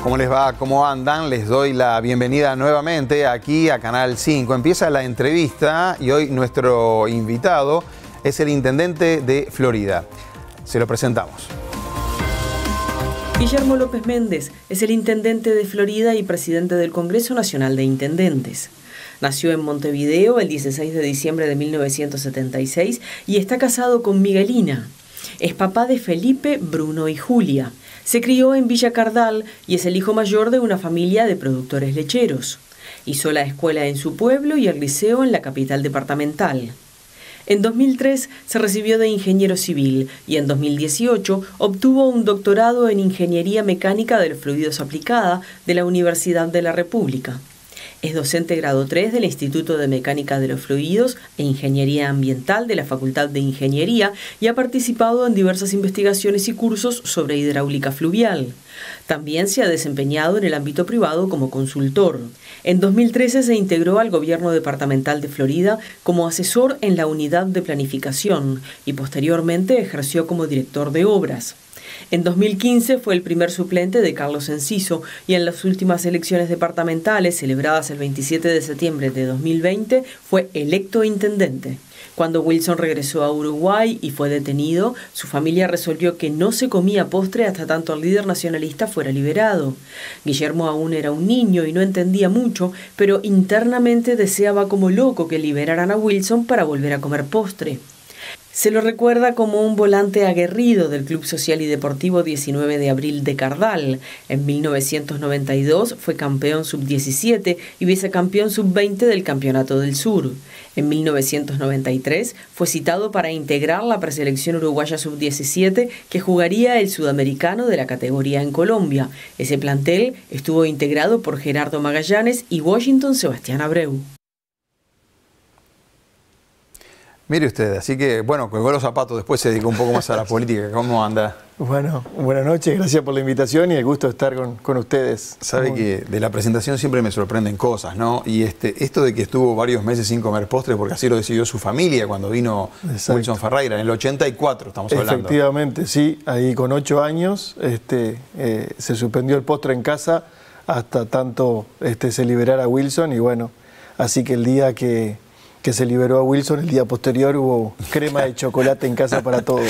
¿Cómo les va? ¿Cómo andan? Les doy la bienvenida nuevamente aquí a Canal 5. Empieza la entrevista y hoy nuestro invitado es el intendente de Florida. Se lo presentamos. Guillermo López Méndez es el intendente de Florida y presidente del Congreso Nacional de Intendentes. Nació en Montevideo el 16 de diciembre de 1976 y está casado con Miguelina. Es papá de Felipe, Bruno y Julia. Se crió en Villa Cardal y es el hijo mayor de una familia de productores lecheros. Hizo la escuela en su pueblo y el liceo en la capital departamental. En 2003 se recibió de ingeniero civil y en 2018 obtuvo un doctorado en Ingeniería Mecánica de los Fluidos Aplicada de la Universidad de la República. Es docente grado 3 del Instituto de Mecánica de los Fluidos e Ingeniería Ambiental de la Facultad de Ingeniería y ha participado en diversas investigaciones y cursos sobre hidráulica fluvial. También se ha desempeñado en el ámbito privado como consultor. En 2013 se integró al Gobierno Departamental de Florida como asesor en la Unidad de Planificación y posteriormente ejerció como director de obras. En 2015 fue el primer suplente de Carlos Enciso y en las últimas elecciones departamentales, celebradas el 27 de septiembre de 2020, fue electo intendente. Cuando Wilson regresó a Uruguay y fue detenido, su familia resolvió que no se comía postre hasta tanto el líder nacionalista fuera liberado. Guillermo aún era un niño y no entendía mucho, pero internamente deseaba como loco que liberaran a Wilson para volver a comer postre. Se lo recuerda como un volante aguerrido del Club Social y Deportivo 19 de Abril de Cardal. En 1992 fue campeón sub-17 y vicecampeón sub-20 del Campeonato del Sur. En 1993 fue citado para integrar la preselección uruguaya sub-17 que jugaría el sudamericano de la categoría en Colombia. Ese plantel estuvo integrado por Gerardo Magallanes y Washington Sebastián Abreu. Mire usted, así que, bueno, colgó los zapatos, después se dedicó un poco más a la política. ¿Cómo anda? Bueno, buenas noches, gracias por la invitación y el gusto de estar con ustedes. Sabe que de la presentación siempre me sorprenden cosas, ¿no? Y esto de que estuvo varios meses sin comer postre, porque así lo decidió su familia cuando vino Wilson Ferreira, en el 84 estamos hablando. Efectivamente, sí, ahí con 8 años se suspendió el postre en casa hasta tanto se liberara Wilson y bueno, así que el día que se liberó a Wilson, el día posterior hubo crema de chocolate en casa para todos.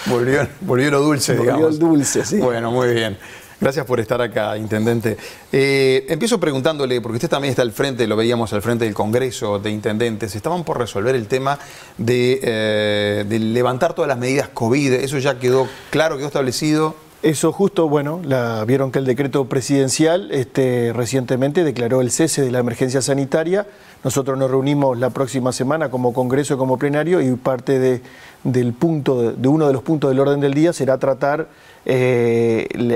Volvió lo dulce, digamos. Volvió el dulce, sí. Bueno, muy bien. Gracias por estar acá, intendente. Empiezo preguntándole, porque usted también está al frente, lo veíamos al frente del Congreso de Intendentes, estaban por resolver el tema de levantar todas las medidas COVID. ¿Eso ya quedó claro, quedó establecido? Eso justo, bueno, vieron que el decreto presidencial recientemente declaró el cese de la emergencia sanitaria. Nosotros nos reunimos la próxima semana como Congreso, como plenario, y parte de uno de los puntos del orden del día será tratar qué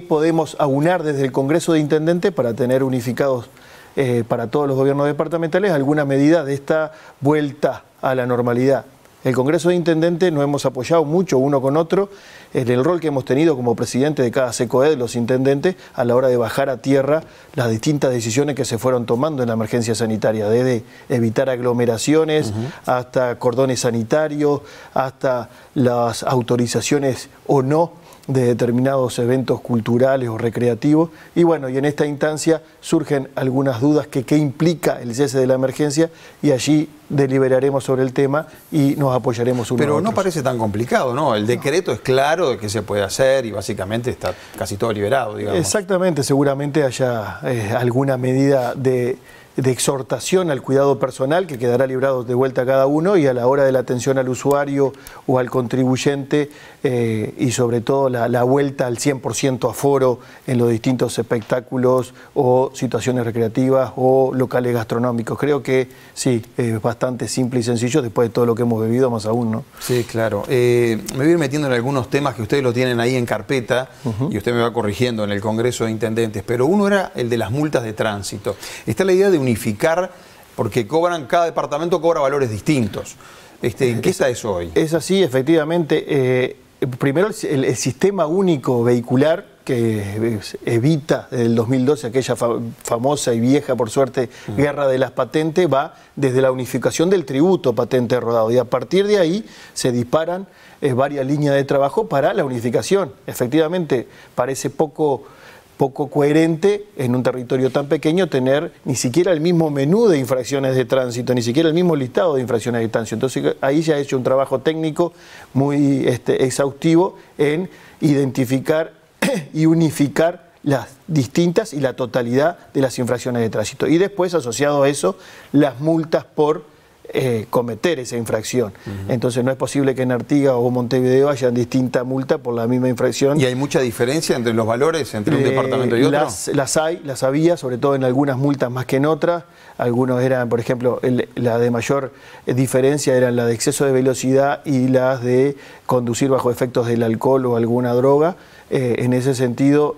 podemos aunar desde el Congreso de Intendentes para tener unificados para todos los gobiernos departamentales alguna medida de esta vuelta a la normalidad. El Congreso de Intendentes nos hemos apoyado mucho uno con otro en el rol que hemos tenido como presidente de cada SECOED, los intendentes, a la hora de bajar a tierra las distintas decisiones que se fueron tomando en la emergencia sanitaria, desde evitar aglomeraciones hasta cordones sanitarios, hasta las autorizaciones o no de determinados eventos culturales o recreativos. Y bueno, y en esta instancia surgen algunas dudas que qué implica el cese de la emergencia y allí deliberaremos sobre el tema y nos apoyaremos unos a otros. Pero no parece tan complicado, ¿no? El decreto es claro de qué se puede hacer y básicamente está casi todo liberado, digamos. Exactamente, seguramente haya alguna medida de exhortación al cuidado personal que quedará librado de vuelta a cada uno y a la hora de la atención al usuario o al contribuyente y sobre todo la vuelta al 100% aforo en los distintos espectáculos o situaciones recreativas o locales gastronómicos. Creo que sí, es bastante simple y sencillo después de todo lo que hemos vivido, más aún, ¿no? Sí, claro. Me voy a ir metiendo en algunos temas que ustedes lo tienen ahí en carpeta y usted me va corrigiendo en el Congreso de Intendentes, pero uno era el de las multas de tránsito. Está la idea de unificar, porque cada departamento cobra valores distintos. ¿En qué está eso hoy? Es así, efectivamente. Primero, el sistema único vehicular que evita desde el 2012 aquella famosa y vieja, por suerte, guerra de las patentes, va desde la unificación del tributo patente rodado. Y a partir de ahí se disparan varias líneas de trabajo para la unificación. Efectivamente, parece poco poco coherente en un territorio tan pequeño tener ni siquiera el mismo menú de infracciones de tránsito, ni siquiera el mismo listado de infracciones de tránsito. Entonces ahí ya he hecho un trabajo técnico muy exhaustivo en identificar y unificar las distintas y la totalidad de las infracciones de tránsito. Y después, asociado a eso, las multas por cometer esa infracción. Entonces no es posible que en Artigas o Montevideo hayan distinta multa por la misma infracción. ¿Y hay mucha diferencia entre los valores entre un departamento y otro? Las había, sobre todo en algunas multas más que en otras. Algunos eran, por ejemplo, la de mayor diferencia eran la de exceso de velocidad y las de conducir bajo efectos del alcohol o alguna droga. En ese sentido,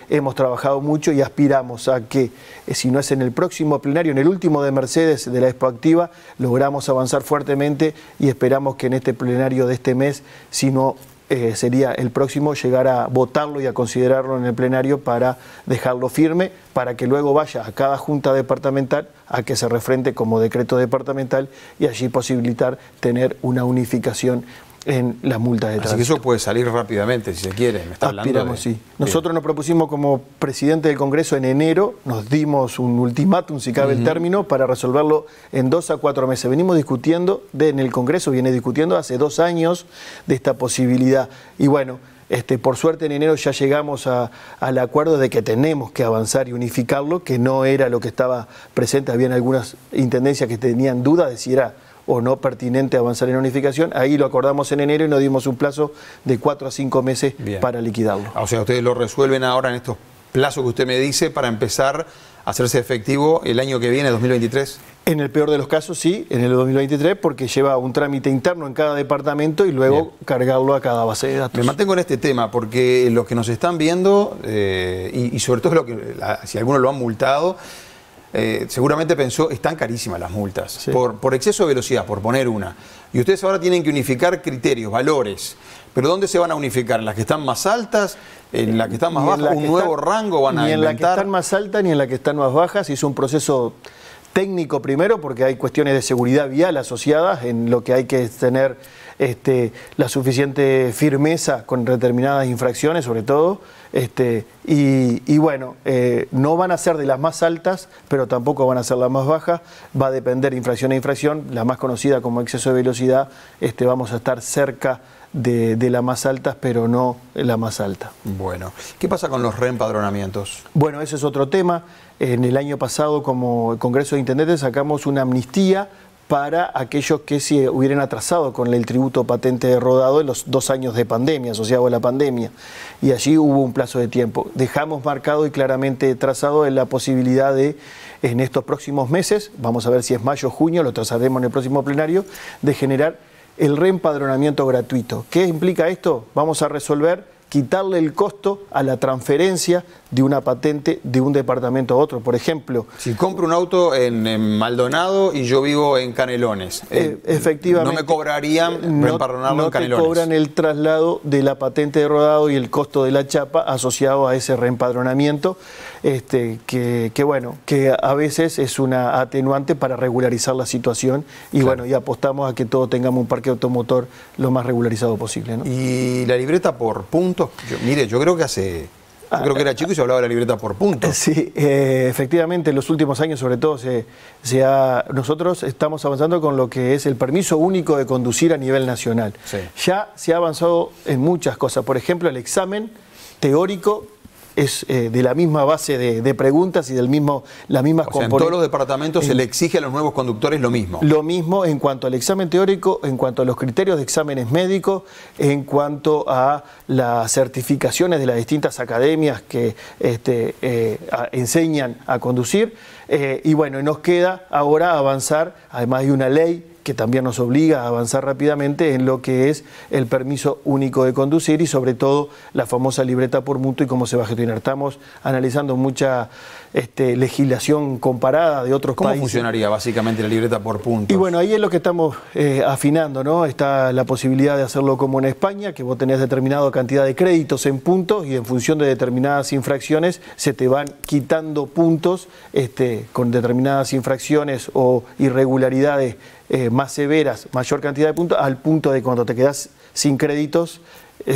hemos trabajado mucho y aspiramos a que, si no es en el próximo plenario, en el último de Mercedes de la Expoactiva, logramos avanzar fuertemente y esperamos que en este plenario de este mes, si no sería el próximo, llegar a votarlo y a considerarlo en el plenario para dejarlo firme, para que luego vaya a cada junta departamental a que se refrende como decreto departamental y allí posibilitar tener una unificación en las multas de tránsito. Así que eso puede salir rápidamente, si se quiere. Me está Aspiramos, sí. Nosotros nos propusimos como presidente del Congreso en enero, nos dimos un ultimátum, si cabe el término, para resolverlo en 2 a 4 meses. Venimos discutiendo, en el Congreso viene discutiendo hace 2 años de esta posibilidad. Y bueno, por suerte en enero ya llegamos al acuerdo de que tenemos que avanzar y unificarlo, que no era lo que estaba presente. Habían algunas intendencias que tenían dudas de si era o no pertinente avanzar en unificación. Ahí lo acordamos en enero y nos dimos un plazo de 4 a 5 meses para liquidarlo. O sea, ustedes lo resuelven ahora en estos plazos que usted me dice para empezar a hacerse efectivo el año que viene, 2023. En el peor de los casos, sí, en el 2023, porque lleva un trámite interno en cada departamento y luego cargarlo a cada base de datos. Me mantengo en este tema porque los que nos están viendo, y sobre todo si algunos lo han multado, seguramente pensó, están carísimas las multas, sí, por exceso de velocidad, por poner una. Y ustedes ahora tienen que unificar criterios, valores. ¿Pero dónde se van a unificar? ¿En las que están más altas? ¿En las que están más bajas? ¿Un nuevo rango van a inventar? Ni en las que están más altas ni en las que están más bajas. Hizo un proceso técnico primero, porque hay cuestiones de seguridad vial asociadas, en lo que hay que tener la suficiente firmeza con determinadas infracciones, sobre todo. Y bueno, no van a ser de las más altas, pero tampoco van a ser las más bajas. Va a depender infracción a infracción. La más conocida como exceso de velocidad, vamos a estar cerca de las más altas, pero no la más alta. Bueno, ¿qué pasa con los reempadronamientos? Bueno, ese es otro tema. En el año pasado, como Congreso de Intendentes, sacamos una amnistía para aquellos que se hubieran atrasado con el tributo patente de rodado en los 2 años de pandemia, asociado a la pandemia. Y allí hubo un plazo de tiempo. Dejamos marcado y claramente trazado en la posibilidad de, en estos próximos meses, vamos a ver si es mayo o junio, lo trazaremos en el próximo plenario, de generar el reempadronamiento gratuito. ¿Qué implica esto? Vamos a resolver quitarle el costo a la transferencia de una patente de un departamento a otro. Por ejemplo, si compro un auto en Maldonado y yo vivo en Canelones, efectivamente, no me cobrarían reempadronarlo en Canelones. No te cobran el traslado de la patente de rodado y el costo de la chapa asociado a ese reempadronamiento, que a veces es una atenuante para regularizar la situación y claro, bueno, y apostamos a que todos tengamos un parque automotor lo más regularizado posible, ¿no? ¿Y la libreta por puntos? Yo creo que creo que era chico y se hablaba de la libreta por puntos. Sí, efectivamente, en los últimos años sobre todo nosotros estamos avanzando con lo que es el permiso único de conducir a nivel nacional. Sí. Ya se ha avanzado en muchas cosas. Por ejemplo, el examen teórico es de la misma base de preguntas y las mismas componentes. En todos los departamentos se le exige a los nuevos conductores lo mismo. Lo mismo en cuanto al examen teórico, en cuanto a los criterios de exámenes médicos, en cuanto a las certificaciones de las distintas academias que enseñan a conducir. Y bueno, nos queda ahora avanzar, además de una ley que también nos obliga a avanzar rápidamente en lo que es el permiso único de conducir y sobre todo la famosa libreta por mutuo y cómo se va a gestionar. Estamos analizando mucha legislación comparada de otros países. ¿Cómo funcionaría básicamente la libreta por puntos? Y bueno, ahí es lo que estamos afinando, ¿no? Está la posibilidad de hacerlo como en España, que vos tenés determinada cantidad de créditos en puntos y en función de determinadas infracciones se te van quitando puntos con determinadas infracciones o irregularidades más severas, mayor cantidad de puntos, al punto de cuando te quedás sin créditos,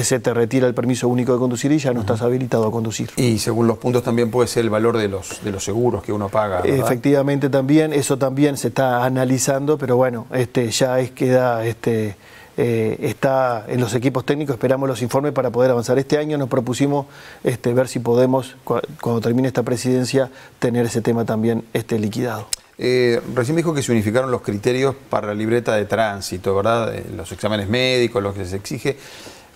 se te retira el permiso único de conducir y ya no estás habilitado a conducir. Y según los puntos también puede ser el valor de los seguros que uno paga, ¿verdad? Efectivamente también, eso también se está analizando, pero bueno, ya queda... está en los equipos técnicos, esperamos los informes para poder avanzar. Este año nos propusimos ver si podemos, cuando termine esta presidencia, tener ese tema también liquidado. Recién me dijo que se unificaron los criterios para la libreta de tránsito, ¿verdad? Los exámenes médicos, lo que se exige.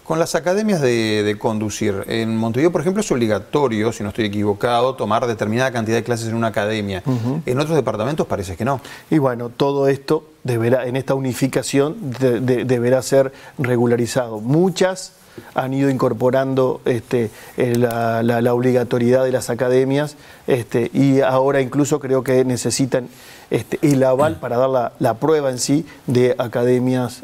Con las academias de conducir, en Montevideo, por ejemplo, es obligatorio, si no estoy equivocado, tomar determinada cantidad de clases en una academia. En otros departamentos parece que no. Y bueno, todo esto deberá, en esta unificación deberá ser regularizado. Muchas han ido incorporando la obligatoriedad de las academias y ahora incluso creo que necesitan el aval para dar la prueba en sí de academias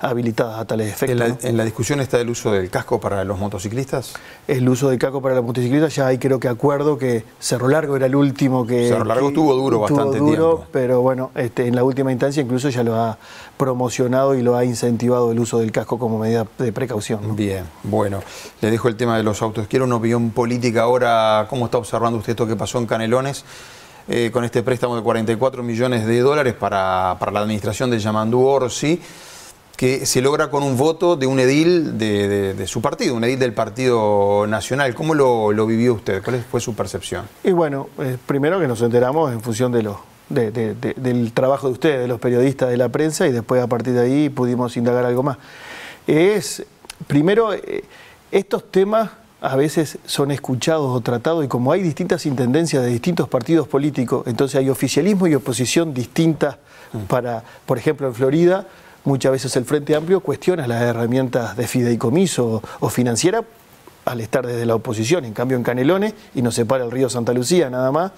habilitadas a tales efectos. ¿En la discusión está el uso del casco para los motociclistas? El uso del casco para los motociclistas, ya hay creo que acuerdo que Cerro Largo era el último que... Cerro Largo estuvo duro bastante tiempo. Pero bueno, en la última instancia incluso ya lo ha promocionado y lo ha incentivado el uso del casco como medida de precaución, ¿no? Bien, bueno, le dejo el tema de los autos. Quiero una opinión política ahora. ¿Cómo está observando usted esto que pasó en Canelones? Con este préstamo de 44 millones de dólares para la administración de Yamandú Orsi, que se logra con un voto de un edil de su partido, un edil del Partido Nacional. ¿Cómo lo vivió usted? ¿Cuál fue su percepción? Y bueno, primero que nos enteramos en función del trabajo de ustedes, de los periodistas, de la prensa, y después a partir de ahí pudimos indagar algo más. Primero, estos temas a veces son escuchados o tratados, y como hay distintas intendencias de distintos partidos políticos, entonces hay oficialismo y oposición distintas. Por ejemplo, en Florida, muchas veces el Frente Amplio cuestiona las herramientas de fideicomiso o financiera al estar desde la oposición. En cambio, en Canelones, y nos separa el río Santa Lucía nada más,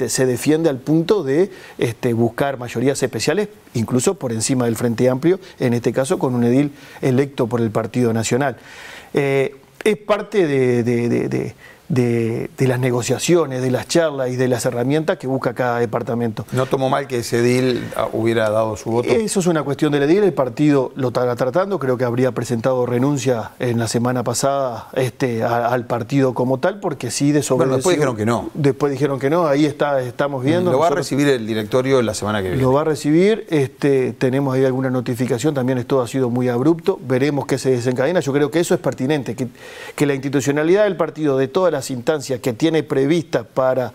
se defiende al punto de buscar mayorías especiales, incluso por encima del Frente Amplio, en este caso con un edil electo por el Partido Nacional. Es parte de las negociaciones, de las charlas y de las herramientas que busca cada departamento. ¿No tomó mal que ese edil hubiera dado su voto? Eso es una cuestión del edil, el partido lo está tratando, creo que habría presentado renuncia en la semana pasada al partido como tal, porque sí desobedeció. Bueno, después dijeron que no. Después dijeron que no, ahí estamos viendo. Lo va a recibir el directorio la semana que viene. Lo va a recibir, tenemos ahí alguna notificación, también esto ha sido muy abrupto, veremos qué se desencadena. Yo creo que eso es pertinente, que la institucionalidad del partido, de todas las instancias que tiene previstas para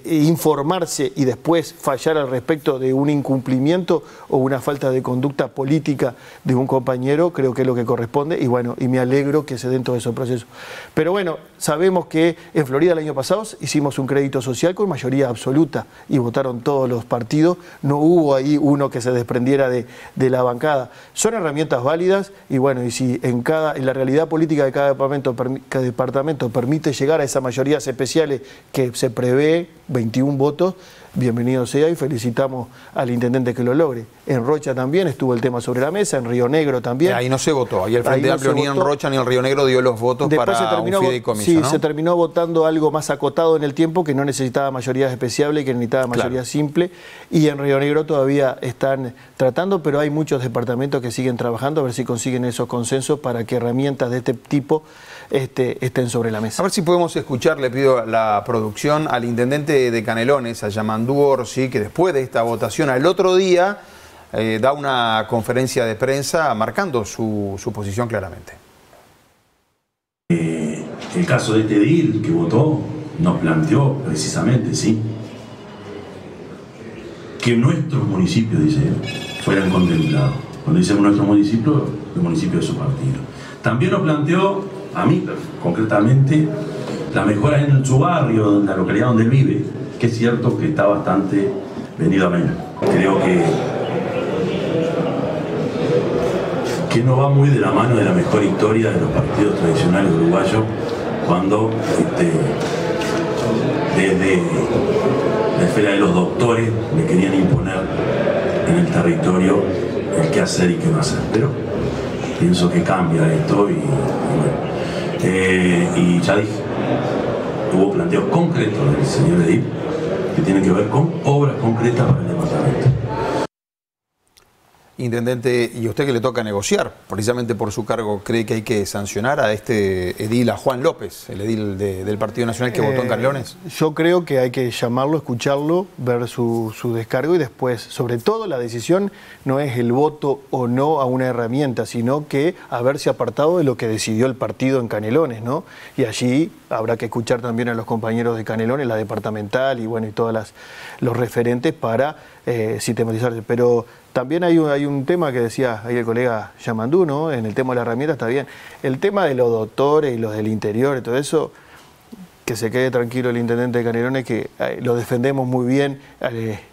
informarse y después fallar al respecto de un incumplimiento o una falta de conducta política de un compañero, creo que es lo que corresponde, y bueno, y me alegro que se den todos esos procesos. Pero bueno, sabemos que en Florida el año pasado hicimos un crédito social con mayoría absoluta y votaron todos los partidos, no hubo ahí uno que se desprendiera de la bancada. Son herramientas válidas y bueno, y si en la realidad política de cada departamento permite llegar a esas mayorías especiales que se prevé, 21 votos, bienvenido sea, y felicitamos al intendente que lo logre. En Rocha también estuvo el tema sobre la mesa, en Río Negro también. Ahí no se votó, ahí el Frente Amplio ni en Rocha ni en Río Negro dio los votos. Después para un fideicomiso, sí, ¿no? Se terminó votando algo más acotado en el tiempo, que no necesitaba mayorías especiales y que necesitaba mayoría simple, y en Río Negro todavía están tratando, pero hay muchos departamentos que siguen trabajando a ver si consiguen esos consensos para que herramientas de este tipo estén sobre la mesa. A ver si podemos escuchar, le pido a la producción, al intendente de Canelones, a Yamandú Orsi, que después de esta votación al otro día da una conferencia de prensa marcando su posición claramente. El caso de este edil que votó nos planteó precisamente, sí, que nuestros municipios, dice, fueran contemplados. Cuando dice nuestro municipio, el municipio de su partido. También nos planteó, a mí concretamente, la mejora en su barrio, en la localidad donde él vive, que es cierto que está bastante venido a menos. Creo que no va muy de la mano de la mejor historia de los partidos tradicionales uruguayos, cuando desde la esfera de los doctores le querían imponer en el territorio el qué hacer y qué no hacer. Pero pienso que cambia esto y bueno. Y ya dije, hubo planteos concretos del señor edil que tienen que ver con obras concretas para el departamento. Intendente, y a usted que le toca negociar, precisamente por su cargo, ¿cree que hay que sancionar a este edil, a Juan López, el edil del Partido Nacional que votó en Canelones? Yo creo que hay que llamarlo, escucharlo, ver su descargo y después, sobre todo, la decisión no es el voto o no a una herramienta, sino que haberse apartado de lo que decidió el partido en Canelones, ¿no? Y allí habrá que escuchar también a los compañeros de Canelones, la departamental y bueno, y todos los referentes para sistematizarse. Pero también hay un tema que decía ahí el colega Yamandú, ¿no? En el tema de la herramienta está bien. El tema de los doctores y los del interior y todo eso, que se quede tranquilo el intendente de Canelones, que lo defendemos muy bien,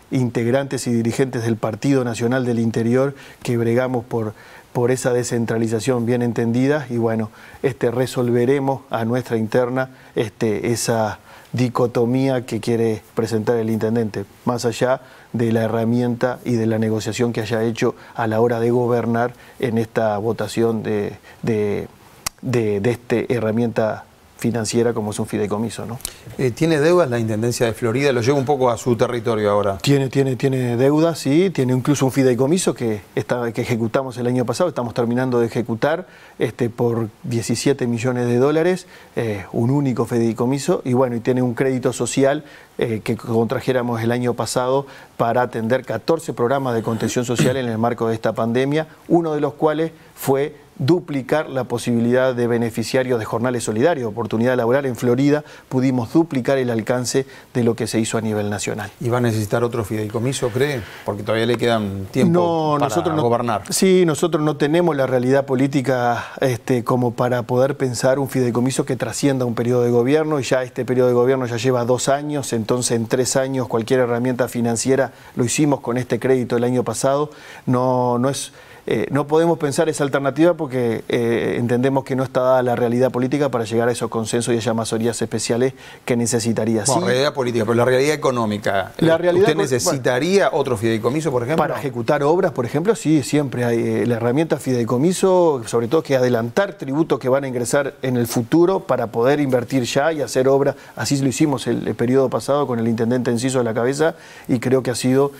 integrantes y dirigentes del Partido Nacional del Interior, que bregamos por esa descentralización bien entendida y bueno, resolveremos a nuestra interna esa dicotomía que quiere presentar el intendente, más allá de la herramienta y de la negociación que haya hecho a la hora de gobernar en esta votación de esta herramienta financiera como es un fideicomiso, ¿no? ¿Tiene deudas la Intendencia de Florida? Lo llevo un poco a su territorio ahora. Tiene deudas, sí, tiene incluso un fideicomiso que ejecutamos el año pasado, estamos terminando de ejecutar por 17 millones de dólares, un único fideicomiso, y bueno, y tiene un crédito social que contrajéramos el año pasado para atender 14 programas de contención social en el marco de esta pandemia, uno de los cuales fue duplicar la posibilidad de beneficiarios de jornales solidarios, oportunidad laboral en Florida, pudimos duplicar el alcance de lo que se hizo a nivel nacional. ¿Y va a necesitar otro fideicomiso, cree? Porque todavía le quedan tiempo para gobernar. Sí, nosotros no tenemos la realidad política como para poder pensar un fideicomiso que trascienda un periodo de gobierno, y ya este periodo de gobierno ya lleva 2 años, entonces en 3 años cualquier herramienta financiera lo hicimos con este crédito el año pasado, no podemos pensar esa alternativa porque entendemos que no está dada la realidad política para llegar a esos consensos y a esas mayorías especiales que necesitaría. Bueno, sí, realidad política, pero la realidad económica. ¿Usted necesitaría otro fideicomiso, por ejemplo? Para ejecutar obras, por ejemplo, sí, siempre hay la herramienta fideicomiso, sobre todo que adelantar tributos que van a ingresar en el futuro para poder invertir ya y hacer obras. Así lo hicimos el periodo pasado con el intendente Enciso a la cabeza y creo que ha sido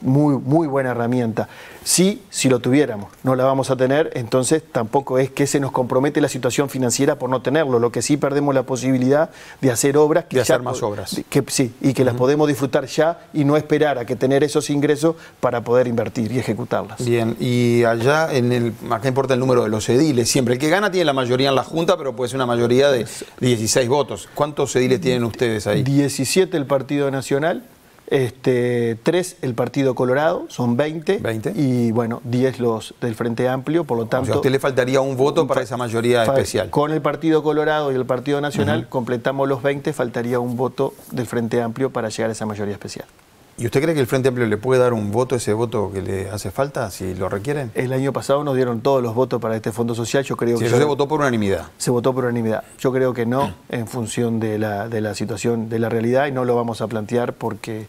muy buena herramienta. Sí, si lo tuviéramos, no la vamos a tener, entonces tampoco es que se nos compromete la situación financiera por no tenerlo, lo que sí perdemos la posibilidad de hacer obras, de hacer más obras. Y que las podemos disfrutar ya y no esperar a que tener esos ingresos para poder invertir y ejecutarlas. Bien, y allá, acá importa el número de los ediles, siempre. El que gana tiene la mayoría en la Junta, pero puede ser una mayoría de 16 votos. ¿Cuántos ediles tienen ustedes ahí? 17 el Partido Nacional. 3 el Partido Colorado, son 20, y bueno, 10 los del Frente Amplio, por lo tanto... O sea, a usted le faltaría un voto para esa mayoría especial. Con el Partido Colorado y el Partido Nacional completamos los 20, faltaría un voto del Frente Amplio para llegar a esa mayoría especial. ¿Y usted cree que el Frente Amplio le puede dar un voto, ese voto que le hace falta, si lo requieren? El año pasado nos dieron todos los votos para este Fondo Social, yo creo que... se votó por unanimidad. Se votó por unanimidad. Yo creo que no, en función de la situación, de la realidad, y no lo vamos a plantear porque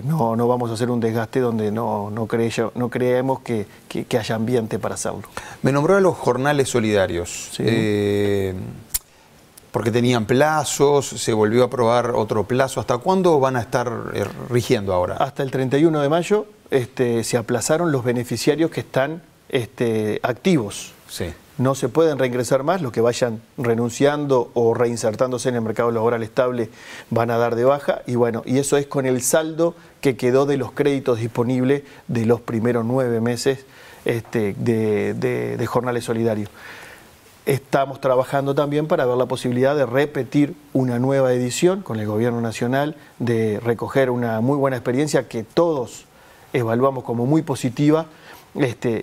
no vamos a hacer un desgaste donde no creemos que haya ambiente para hacerlo. Me nombró a los jornales solidarios. Sí. Porque tenían plazos, se volvió a aprobar otro plazo. ¿Hasta cuándo van a estar rigiendo ahora? Hasta el 31 de mayo se aplazaron los beneficiarios que están activos. Sí. No se pueden reingresar más, los que vayan renunciando o reinsertándose en el mercado laboral estable van a dar de baja, y bueno, y eso es con el saldo que quedó de los créditos disponibles de los primeros 9 meses de jornales solidarios. Estamos trabajando también para ver la posibilidad de repetir una nueva edición con el Gobierno Nacional, de recoger una muy buena experiencia que todos evaluamos como muy positiva,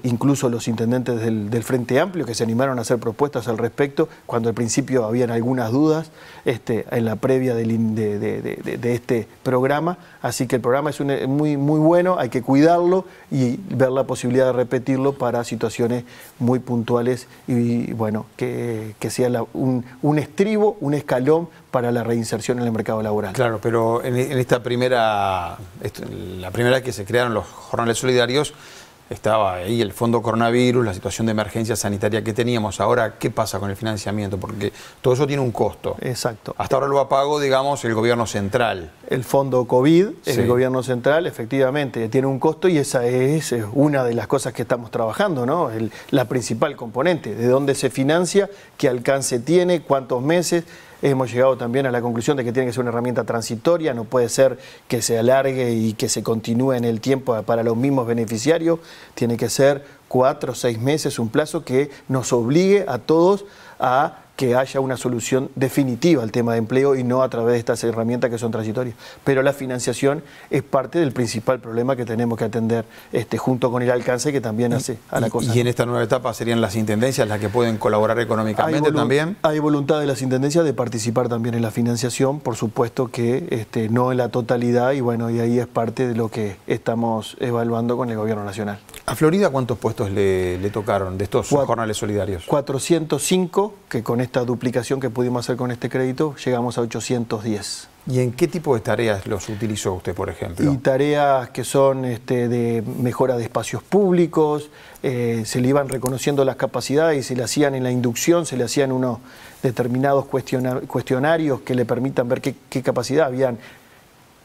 incluso los intendentes del Frente Amplio que se animaron a hacer propuestas al respecto cuando al principio habían algunas dudas en la previa de este programa. Así que el programa es muy bueno, hay que cuidarlo y ver la posibilidad de repetirlo para situaciones muy puntuales y bueno, que sea un estribo, un escalón para la reinserción en el mercado laboral. Claro, pero en esta la primera vez que se crearon los jornales solidarios, estaba ahí el fondo coronavirus, la situación de emergencia sanitaria que teníamos. Ahora, ¿qué pasa con el financiamiento? Porque todo eso tiene un costo. Exacto. Hasta ahora lo ha pagado, digamos, el gobierno central. El fondo COVID, Sí. el gobierno central, efectivamente, tiene un costo y esa es una de las cosas que estamos trabajando, ¿no? La principal componente, de dónde se financia, qué alcance tiene, cuántos meses. Hemos llegado también a la conclusión de que tiene que ser una herramienta transitoria, no puede ser que se alargue y que se continúe en el tiempo para los mismos beneficiarios, tiene que ser 4 o 6 meses, un plazo que nos obligue a todos a que haya una solución definitiva al tema de empleo y no a través de estas herramientas que son transitorias. Pero la financiación es parte del principal problema que tenemos que atender junto con el alcance que también hace a la cosa. Y en esta nueva etapa serían las intendencias las que pueden colaborar económicamente también. Hay voluntad de las intendencias de participar también en la financiación, por supuesto que no en la totalidad, y bueno, y ahí es parte de lo que estamos evaluando con el gobierno nacional. ¿A Florida cuántos puestos le tocaron de estos jornales solidarios? 405, que con esta duplicación que pudimos hacer con este crédito, llegamos a 810. ¿Y en qué tipo de tareas los utilizó usted, por ejemplo? Y tareas que son de mejora de espacios públicos, se le iban reconociendo las capacidades y se le hacían en la inducción, se le hacían unos determinados cuestionarios que le permitan ver qué capacidad habían.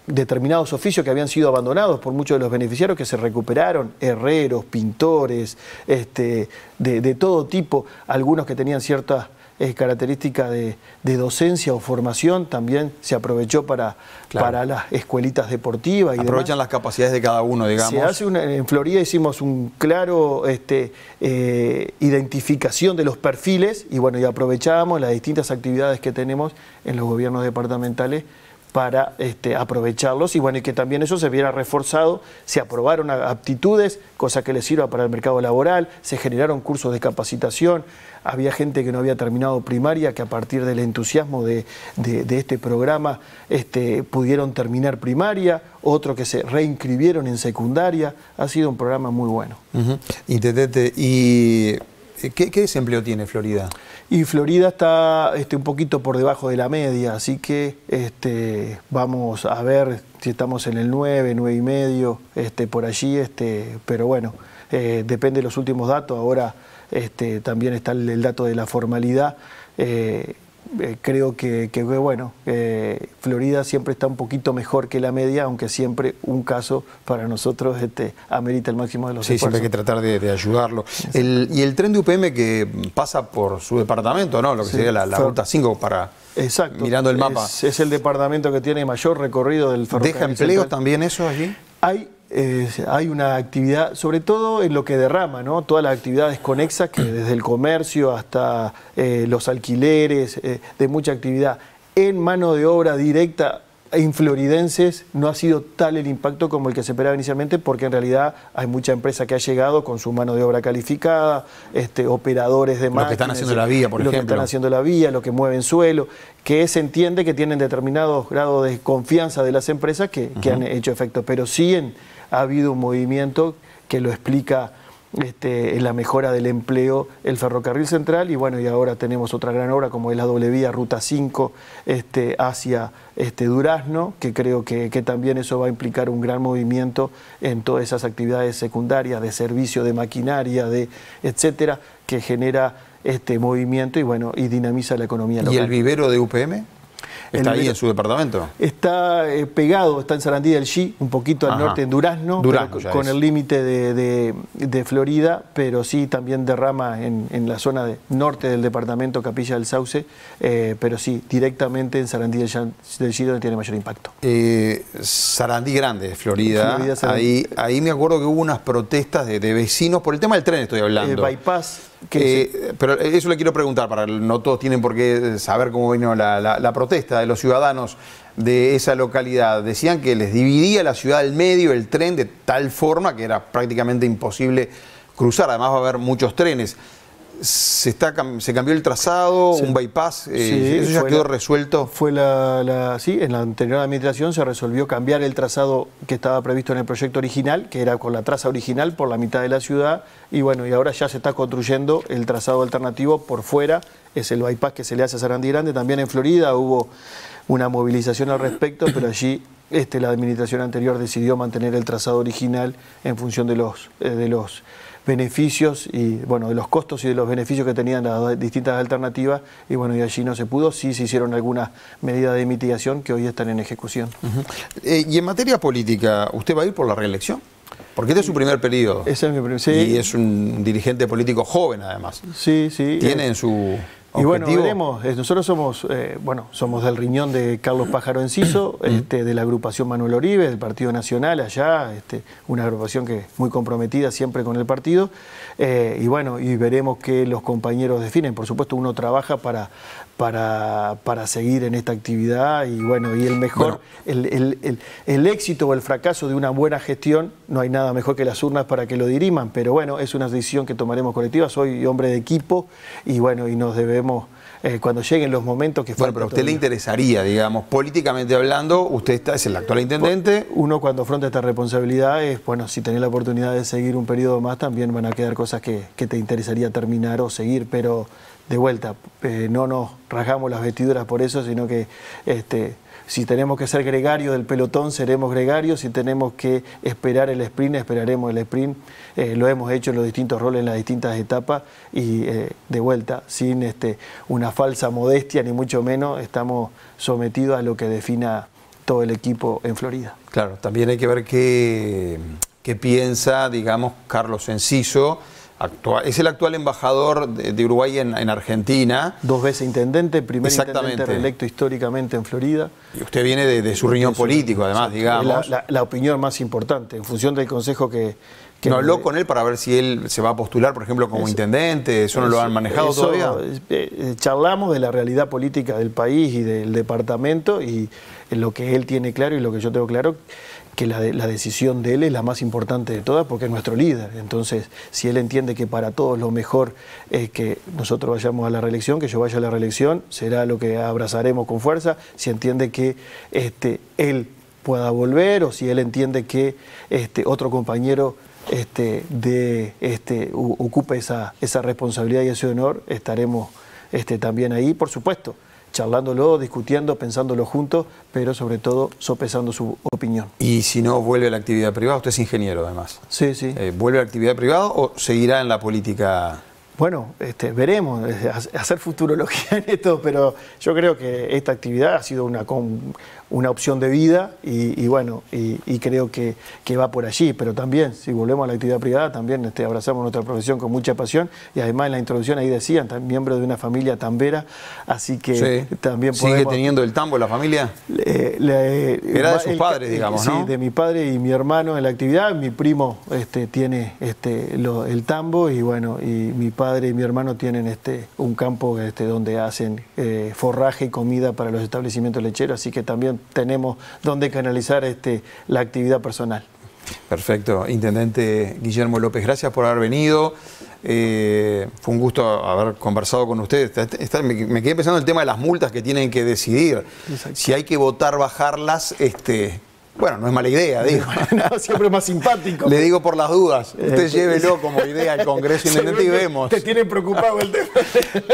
Determinados oficios que habían sido abandonados por muchos de los beneficiarios que se recuperaron, herreros, pintores, de todo tipo, algunos que tenían ciertas características de docencia o formación, también se aprovechó para las escuelitas deportivas. Y aprovechan las capacidades de cada uno, digamos. Se hace en Florida hicimos un claro identificación de los perfiles y bueno, y aprovechábamos las distintas actividades que tenemos en los gobiernos departamentales para aprovecharlos y bueno, y que también eso se viera reforzado, se aprobaron aptitudes, cosa que les sirva para el mercado laboral, se generaron cursos de capacitación, había gente que no había terminado primaria, que a partir del entusiasmo de este programa pudieron terminar primaria, otros que se reinscribieron en secundaria, ha sido un programa muy bueno. Intendente, ¿y qué desempleo tiene Florida? Y Florida está un poquito por debajo de la media, así que vamos a ver si estamos en el 9, 9,5, por allí, pero bueno, depende de los últimos datos. Ahora también está el dato de la formalidad. Creo que bueno, Florida siempre está un poquito mejor que la media, aunque siempre un caso para nosotros amerita el máximo de los esfuerzos. Siempre hay que tratar de ayudarlo. Y el tren de UPM que pasa por su departamento, ¿no? Lo que sería la Ruta 5 para... Exacto. Mirando el mapa. Es el departamento que tiene mayor recorrido del ferrocarril. ¿Deja empleos también eso allí? Hay una actividad, sobre todo en lo que derrama, ¿no? Todas las actividades conexas, que desde el comercio hasta los alquileres, de mucha actividad. En mano de obra directa, en floridenses, no ha sido tal el impacto como el que se esperaba inicialmente, porque en realidad hay mucha empresa que ha llegado con su mano de obra calificada, operadores de máquinas. Los que están haciendo la vía, por ejemplo. Los que están haciendo la vía, los que mueven suelo, que se entiende que tienen determinados grados de confianza de las empresas que han hecho efecto, pero sí ha habido un movimiento que lo explica en la mejora del empleo el ferrocarril central y bueno, y ahora tenemos otra gran obra como es la doble vía Ruta 5 hacia Durazno, que creo que también eso va a implicar un gran movimiento en todas esas actividades secundarias de servicio, de maquinaria, etcétera, que genera movimiento y bueno, y dinamiza la economía local. ¿Y el vivero de UPM? ¿Está ahí en su departamento? Está pegado, está en Sarandí del Chi, un poquito al norte, en Durazno con el límite de Florida, pero sí también derrama en la zona norte del departamento, Capilla del Sauce, pero sí, directamente en Sarandí del Chi, donde tiene mayor impacto. Sarandí Grande, Florida, ahí me acuerdo que hubo unas protestas de vecinos, por el tema del tren estoy hablando. Bypass. Pero eso le quiero preguntar, no todos tienen por qué saber cómo vino la protesta de los ciudadanos de esa localidad. Decían que les dividía la ciudad al medio el tren de tal forma que era prácticamente imposible cruzar. Además va a haber muchos trenes. Se cambió el trazado, un bypass, ¿eso ya quedó resuelto? Sí, en la anterior administración se resolvió cambiar el trazado que estaba previsto en el proyecto original, que era con la traza original por la mitad de la ciudad, y bueno, y ahora ya se está construyendo el trazado alternativo por fuera, es el bypass que se le hace a Sarandí Grande. También en Florida hubo una movilización al respecto, pero allí la administración anterior decidió mantener el trazado original en función de los beneficios y bueno, de los costos y de los beneficios que tenían las distintas alternativas, y bueno, y allí no se pudo. Sí se hicieron algunas medidas de mitigación que hoy están en ejecución. Y en materia política, ¿usted va a ir por la reelección? Porque este es su primer periodo. Ese es mi primer, sí. Y es un dirigente político joven, además. Sí, sí. Tiene en su y bueno, objetivo. veremos. Nosotros somos del riñón de Carlos Pájaro Enciso, de la agrupación Manuel Oribe, del Partido Nacional allá, una agrupación que muy comprometida siempre con el partido. Y bueno, y veremos qué los compañeros definen. Por supuesto, uno trabaja para seguir en esta actividad, y bueno, y el mejor, el éxito o el fracaso de una buena gestión, no hay nada mejor que las urnas para que lo diriman, pero bueno, es una decisión que tomaremos colectiva. Soy hombre de equipo y bueno, y nos debemos cuando lleguen los momentos que bueno, pero a usted le interesaría, digamos, políticamente hablando, usted es el actual intendente. Uno cuando afronta esta responsabilidad es, bueno, si tenés la oportunidad de seguir un periodo más, también van a quedar cosas que te interesaría terminar o seguir, pero de vuelta, no nos rasgamos las vestiduras por eso, sino que si tenemos que ser gregarios del pelotón, seremos gregarios. Si tenemos que esperar el sprint, esperaremos el sprint. Lo hemos hecho en los distintos roles, en las distintas etapas, y de vuelta, sin una falsa modestia, ni mucho menos, estamos sometidos a lo que defina todo el equipo en Florida. Claro, también hay que ver qué piensa, digamos, Carlos Enciso. Es el actual embajador de Uruguay en Argentina. 2 veces intendente, primer intendente reelecto históricamente en Florida. Y usted viene de su riñón político, además, digamos. La opinión más importante, en función del consejo que ¿No habló con él para ver si él se va a postular, por ejemplo, como intendente? ¿Eso no lo han manejado todavía? Charlamos de la realidad política del país y del departamento, y lo que él tiene claro y lo que yo tengo claro, que la decisión de él es la más importante de todas, porque es nuestro líder. Entonces, si él entiende que para todos lo mejor es que nosotros vayamos a la reelección, que yo vaya a la reelección, será lo que abrazaremos con fuerza. Si entiende que él pueda volver, o si él entiende que otro compañero ocupe esa responsabilidad y ese honor, estaremos también ahí, por supuesto, charlándolo, discutiendo, pensándolo juntos, pero sobre todo sopesando su opinión. Y si no vuelve a la actividad privada, usted es ingeniero además. Sí, sí. ¿Vuelve a la actividad privada o seguirá en la política? Bueno, veremos, hacer futurología en esto, pero yo creo que esta actividad ha sido una opción de vida, y bueno, y creo que va por allí. Pero también, si volvemos a la actividad privada, también abrazamos nuestra profesión con mucha pasión, y además en la introducción ahí decían, miembro de una familia tambera, así que sí. También podemos... ¿Sigue teniendo el tambo la familia? Era de sus padres, digamos, ¿no? Sí, de mi padre y mi hermano en la actividad. Mi primo tiene el tambo, y bueno, y mi padre y mi hermano tienen un campo donde hacen forraje y comida para los establecimientos lecheros, así que también tenemos donde canalizar la actividad personal. Perfecto. Intendente Guillermo López, gracias por haber venido. Fue un gusto haber conversado con ustedes. Me quedé pensando en el tema de las multas que tienen que decidir. Exacto. Si hay que votar bajarlas, bueno, no es mala idea, digo. No, siempre es más simpático. Le digo por las dudas. Usted llévelo como idea al Congreso Intendente y vemos. Te tiene preocupado el tema.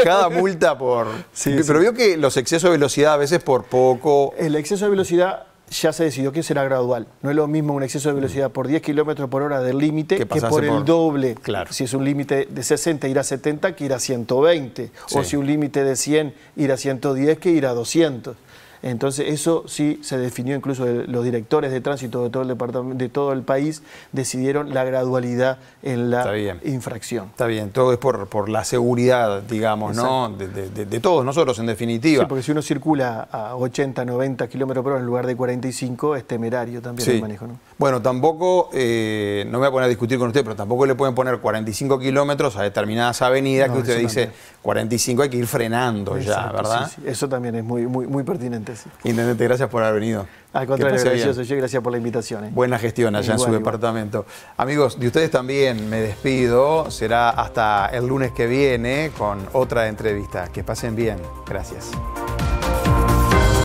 Cada multa por... Sí, pero vio que los excesos de velocidad a veces por poco... El exceso de velocidad ya se decidió que será gradual. No es lo mismo un exceso de velocidad por 10 kilómetros por hora del límite que por el doble. Claro. Si es un límite de 60, ir a 70, que ir a 120. Sí. O si un límite de 100, ir a 110, que ir a 200. Entonces eso sí se definió, incluso los directores de tránsito de todo el departamento, de todo el país, decidieron la gradualidad en la infracción. Está bien, todo es por la seguridad, digamos, ¿no? De todos nosotros, en definitiva. Sí, porque si uno circula a 80, 90 kilómetros por hora en lugar de 45, es temerario también el manejo, ¿no? Bueno, tampoco, no me voy a poner a discutir con usted, pero tampoco le pueden poner 45 kilómetros a determinadas avenidas que usted dice, 45 hay que ir frenando. Exacto, ya, ¿verdad? Sí. Eso también es muy pertinente. Sí. Intendente, gracias por haber venido. Al contrario, gracias por la invitación. Buena gestión allá en su departamento. Amigos, de ustedes también me despido. Será hasta el lunes que viene con otra entrevista. Que pasen bien. Gracias.